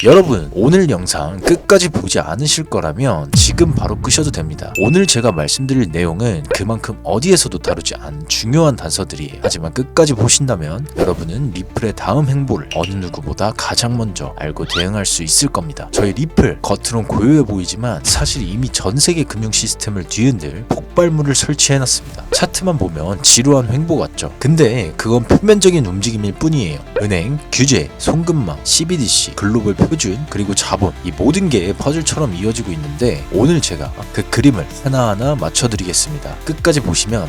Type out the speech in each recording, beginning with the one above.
여러분, 오늘 영상 끝까지 보지 않으실 거라면 지금 바로 끄셔도 됩니다. 오늘 제가 말씀드릴 내용은 그만큼 어디에서도 다루지 않은 중요한 단서들이에요. 하지만 끝까지 보신다면 여러분은 리플의 다음 행보를 어느 누구보다 가장 먼저 알고 대응할 수 있을 겁니다. 저희 리플, 겉으론 고요해 보이지만 사실 이미 전 세계 금융 시스템을 뒤흔들 폭발물을 설치해놨습니다. 차트만 보면 지루한 횡보 같죠? 근데 그건 표면적인 움직임일 뿐이에요. 은행, 규제, 송금망, CBDC, 글로벌 표준, 그리고 자본, 이 모든 게 퍼즐처럼 이어지고 있는데 오늘 제가 그 그림을 하나하나 맞춰드리겠습니다. 끝까지 보시면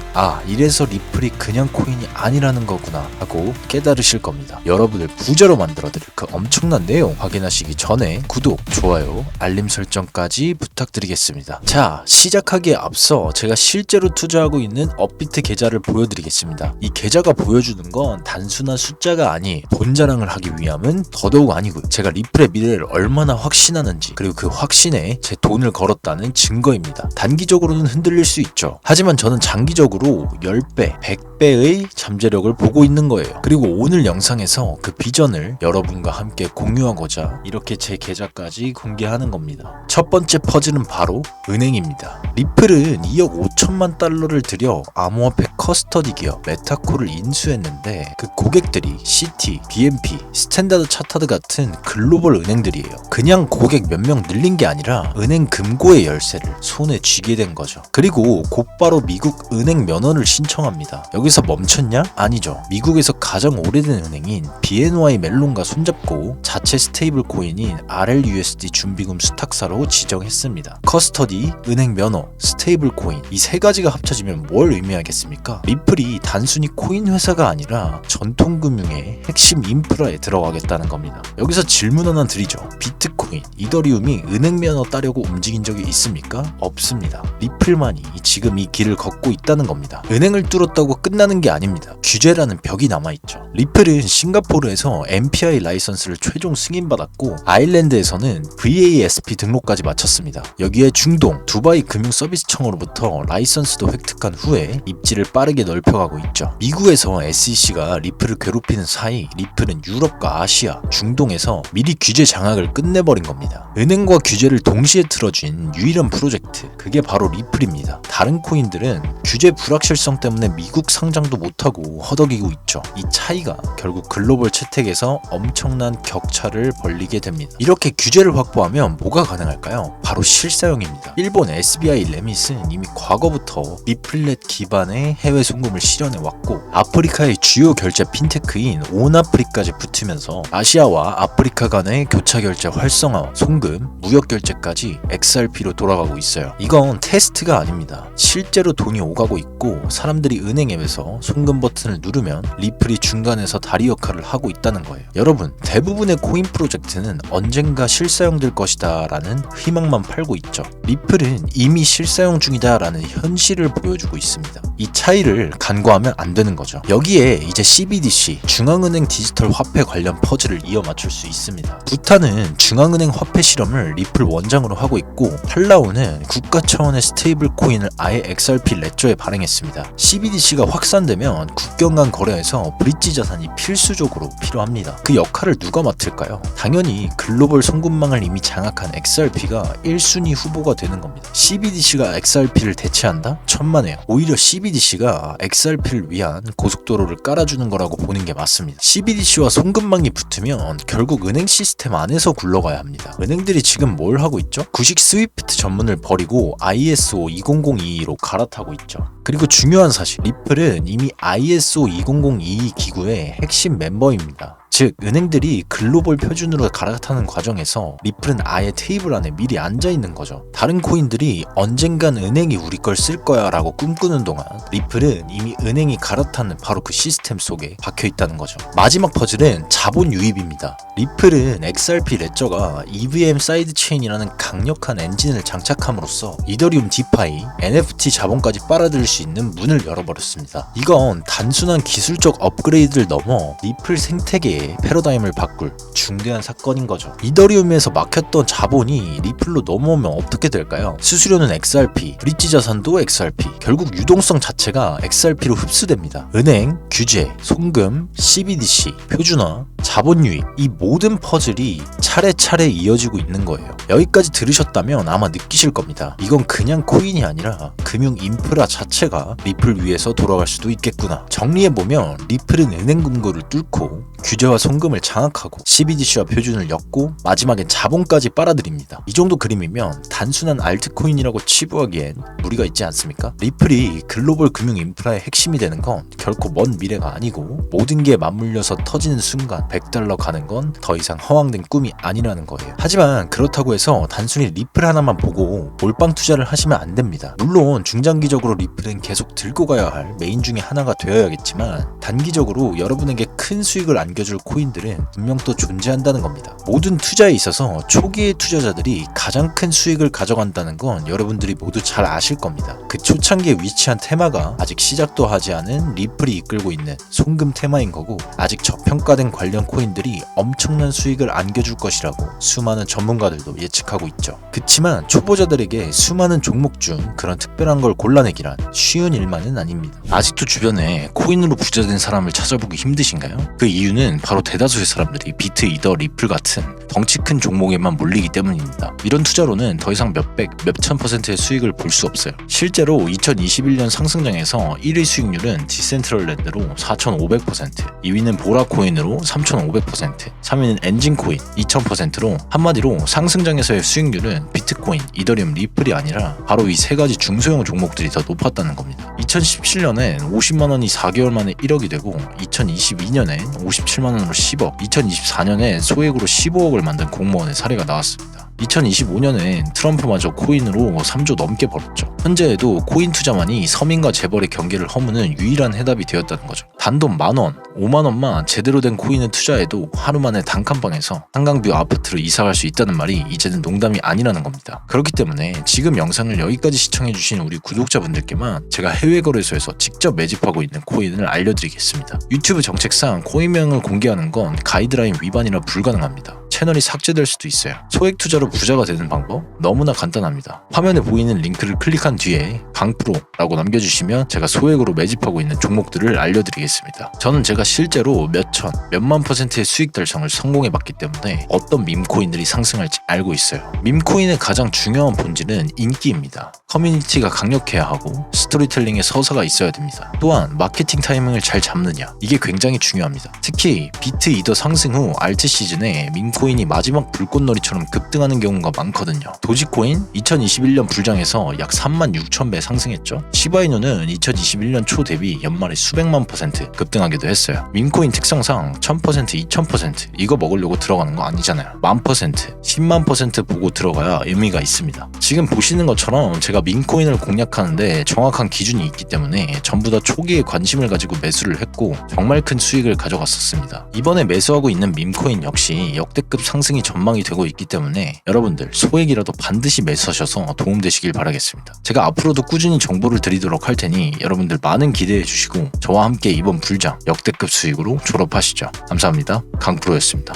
이래서 리플이 그냥 코인이 아니라는 거구나 하고 깨달으실 겁니다. 여러분을 부자로 만들어드릴 그 엄청난 내용 확인하시기 전에 구독, 좋아요, 알림 설정까지 부탁드리겠습니다. 자, 시작하기에 앞서 제가 실제로 투자하고 있는 업비트 계좌를 보여드리겠습니다. 이 계좌가 보여주는 건 단순한 숫자가 아니 돈 자랑을 하기 위함은 더더욱 아니고요. 제가 리플의 미래를 얼마나 확신하는지, 그리고 그 확신에 제 돈을 걸었다는 증거입니다. 단기적으로는 흔들릴 수 있죠. 하지만 저는 장기적으로 10배, 100배의 잠재력을 보고 있는 거예요. 그리고 오늘 영상에서 그 비전을 여러분과 함께 공유하고자 이렇게 제 계좌까지 공개하는 겁니다. 첫 번째 퍼즐은 바로 은행입니다. 리플은 2억 5천만 달러를 들여 암호화폐 커스터디 기업 메타코를 인수했는데 그 고객들이 시티, BNP, 스탠다드 차타드 같은 글로벌 은행들이에요. 그냥 고객 몇 명 늘린 게 아니라 은행 금고의 열쇠를 손에 쥐게 된 거죠. 그리고 곧바로 미국 은행 면허를 신청합니다. 여기서 멈췄냐? 아니죠. 미국에서 가장 오래된 은행인 BNY 멜론과 손잡고 자체 스테이블 코인인 RLUSD 준비금 수탁사로 지정했습니다. 커스터디, 은행 면허, 스테이블 코인, 이 세 가지가 합쳐지면 뭘 의미하겠습니까? 리플이 단순히 코인 회사가 아니라 전통금융의 핵심 인프라에 들어가겠다는 겁니다. 여기서 질문 하나 드리죠. 비트코인, 이더리움이 은행 면허 따려고 움직인 적이 있습니까? 없습니다. 리플만이 지금 이 길을 걷고 있다는 겁니다. 은행을 뚫었다고 끝나는 게 아닙니다. 규제라는 벽이 남아있죠. 리플은 싱가포르에서 MPI 라이선스를 최종 승인받았고 아일랜드에서는 VASP 등록까지 마쳤습니다. 여기에 중동, 두바이 금융서비스청으로부터 라이선스도 획득한 후에 입지를 빠르게 넓혀가고 있죠. 미국에서 SEC가 리플을 괴롭히는 사이 리플은 유럽과 아시아, 중동에서 미리 규제 장악을 끝내버린 겁니다. 은행과 규제를 동시에 틀어준 유일한 프로젝트, 그게 바로 리플입니다. 다른 코인들은 규제 불확실성 때문에 미국 상장도 못하고 허덕이고 있죠. 이 차이가 결국 글로벌 채택에서 엄청난 격차를 벌리게 됩니다. 이렇게 규제를 확보하면 뭐가 가능할까요? 바로 실사용입니다. 일본 SBI 레밋은 이미 과거부터 리플렛 기반의 해외 송금을 실현해왔고 아프리카의 주요 결제 핀테크인 온아프리까지 붙으면서 아시아와 아프리카 간의 교차 결제 활성화, 송금, 무역 결제까지 XRP로 돌아가고 있어요. 이건 테스트가 아닙니다. 실제로 돈이 오가고 있고 사람들이 은행 앱에서 송금 버튼을 누르면 리플이 중간에서 다리 역할을 하고 있다는 거예요. 여러분, 대부분의 코인 프로젝트는 언젠가 실사용될 것이다 라는 희망만 팔고 있죠. 리플은 이미 실사용 중이다 라는 현실을 보여주고 있습니다. 이 차이를 간과하면 안 되는 거죠. 여기에 이제 CBDC, 중앙은행 디지털 화폐 관련 퍼즐을 이어 맞출 수 있습니다. 부타는 중앙은행 화폐 실험을 리플 원장으로 하고 있고 팔라우는 국가 차원의 스테이블 코인을 아예 XRP 레저에 발행했습니다. CBDC가 확산되면 국경 간 거래에서 브릿지 자산이 필수적으로 필요합니다. 그 역할을 누가 맡을까요? 당연히 글로벌 송금망을 이미 장악한 XRP가 1순위 후보가 되는 겁니다. CBDC가 XRP를 대체한다? 천만에요. 오히려 CBDC가 XRP를 위한 고속도로를 깔아주는 거라고 보는 게 맞습니다. CBDC와 송금망이 붙으면 결국 은행 시스템 안에서 굴러가야 합니다. 은행들이 지금 뭘 하고 있죠? 구식 스위프트 전문을 버리고 ISO 20022로 갈아타고 있죠. 그리고 중요한 사실, 리플은 이미 ISO 20022 기구의 핵심 멤버입니다. 즉, 은행들이 글로벌 표준으로 갈아타는 과정에서 리플은 아예 테이블 안에 미리 앉아있는 거죠. 다른 코인들이 언젠간 은행이 우리 걸 쓸 거야 라고 꿈꾸는 동안 리플은 이미 은행이 갈아타는 바로 그 시스템 속에 박혀있다는 거죠. 마지막 퍼즐은 자본 유입입니다. 리플은 XRP 레저가 EVM 사이드체인이라는 강력한 엔진을 장착함으로써 이더리움 디파이, NFT 자본까지 빨아들일 수 있는 문을 열어버렸습니다. 이건 단순한 기술적 업그레이드를 넘어 리플 생태계에 아예 패러다임을 바꿀 중대한 사건인 거죠. 이더리움에서 막혔던 자본이 리플로 넘어오면 어떻게 될까요? 수수료는 XRP, 브릿지 자산도 XRP, 결국 유동성 자체가 XRP로 흡수됩니다. 은행, 규제, 송금, CBDC, 표준화, 자본 유입, 이 모든 퍼즐이 차례차례 이어지고 있는 거예요. 여기까지 들으셨다면 아마 느끼실 겁니다. 이건 그냥 코인이 아니라 금융 인프라 자체가 리플 위에서 돌아갈 수도 있겠구나. 정리해보면 리플은 은행 금고를 뚫고 규제와 송금을 장악하고 CBDC와 표준을 엮고 마지막엔 자본까지 빨아들입니다. 이 정도 그림이면 단순한 알트코인이라고 치부하기엔 무리가 있지 않습니까? 리플이 글로벌 금융 인프라의 핵심이 되는 건 결코 먼 미래가 아니고 모든 게 맞물려서 터지는 순간 $100 가는 건 더 이상 허황된 꿈이 아니라는 거예요. 하지만 그렇다고 해서 단순히 리플 하나만 보고 몰빵 투자를 하시면 안 됩니다. 물론 중장기적으로 리플은 계속 들고 가야 할 메인 중에 하나가 되어야겠지만 단기적으로 여러분에게 큰 수익을 안겨줄 코인들은 분명 또 존재한다는 겁니다. 모든 투자에 있어서 초기의 투자자들이 가장 큰 수익을 가져간다는 건 여러분들이 모두 잘 아실 겁니다. 그 초창기에 위치한 테마가 아직 시작도 하지 않은 리플이 이끌고 있는 송금 테마인 거고, 아직 저평가된 관련 코인들이 엄청난 수익을 안겨줄 것이라고 수많은 전문가들도 예측하고 있죠. 그치만 초보자들에게 수많은 종목 중 그런 특별한 걸 골라내기란 쉬운 일만은 아닙니다. 아직도 주변에 코인으로 부자된 사람을 찾아보기 힘드신가요? 그 이유는 바로 대다수의 사람들이 비트, 이더, 리플 같은 덩치 큰 종목에만 몰리기 때문입니다. 이런 투자로는 더 이상 몇백, 몇천 %의 수익을 볼 수 없어요. 실제로 2021년 상승장에서 1위 수익률은 디센트럴랜드로 4,500%, 2위는 보라코인으로 3,500%, 3위는 엔진코인 2,000%로 한마디로 상승장에서의 수익률은 비트코인, 이더리움, 리플이 아니라 바로 이 세 가지 중소형 종목들이 더 높았다는 겁니다. 2017년엔 50만원이 4개월 만에 1억이 되고 2022년엔 57만원으로 10억, 2024년에 소액으로 15억을 만든 공무원의 사례가 나왔습니다. 2025년엔 트럼프마저 코인으로 3조 넘게 벌었죠. 현재에도 코인 투자만이 서민과 재벌의 경계를 허무는 유일한 해답이 되었다는 거죠. 단돈 10,000원, 50,000원만 제대로 된 코인에 투자해도 하루 만에 단칸방에서 한강뷰 아파트로 이사갈 수 있다는 말이 이제는 농담이 아니라는 겁니다. 그렇기 때문에 지금 영상을 여기까지 시청해주신 우리 구독자분들께만 제가 해외 거래소에서 직접 매집하고 있는 코인을 알려드리겠습니다. 유튜브 정책상 코인명을 공개하는 건 가이드라인 위반이라 불가능합니다. 채널이 삭제될 수도 있어요. 소액 투자로 부자가 되는 방법 너무나 간단합니다. 화면에 보이는 링크를 클릭한 뒤에 강프로라고 남겨주시면 제가 소액으로 매집하고 있는 종목들을 알려드리겠습니다. 저는 제가 실제로 몇천, 몇만 %의 수익 달성을 성공해봤기 때문에 어떤 밈코인들이 상승할지 알고 있어요. 밈코인의 가장 중요한 본질은 인기입니다. 커뮤니티가 강력해야 하고 스토리텔링의 서사가 있어야 됩니다. 또한 마케팅 타이밍을 잘 잡느냐, 이게 굉장히 중요합니다. 특히 비트, 이더 상승 후 알트 시즌에 밈코인이 마지막 불꽃놀이처럼 급등하는 경우가 많거든요. 도지코인 2021년 불장에서 약 36,000배 상승했죠. 시바이누는 2021년 초 대비 연말에 수백만 % 급등하기도 했어요. 밈코인 특성상 1000%, 2000% 이거 먹으려고 들어가는 거 아니잖아요. 10,000%, 10만 % 보고 들어가야 의미가 있습니다. 지금 보시는 것처럼 제가 밈코인을 공략하는데 정확한 기준이 있기 때문에 전부 다 초기에 관심을 가지고 매수를 했고 정말 큰 수익을 가져갔었습니다. 이번에 매수하고 있는 밈코인 역시 역대급 상승이 전망이 되고 있기 때문에 여러분들 소액이라도 반드시 매수하셔서 도움되시길 바라겠습니다. 제가 앞으로도 꾸준히 정보를 드리도록 할 테니 여러분들 많은 기대해 주시고 저와 함께 이번 불장 역대급 수익으로 졸업하시죠. 감사합니다. 강프로였습니다.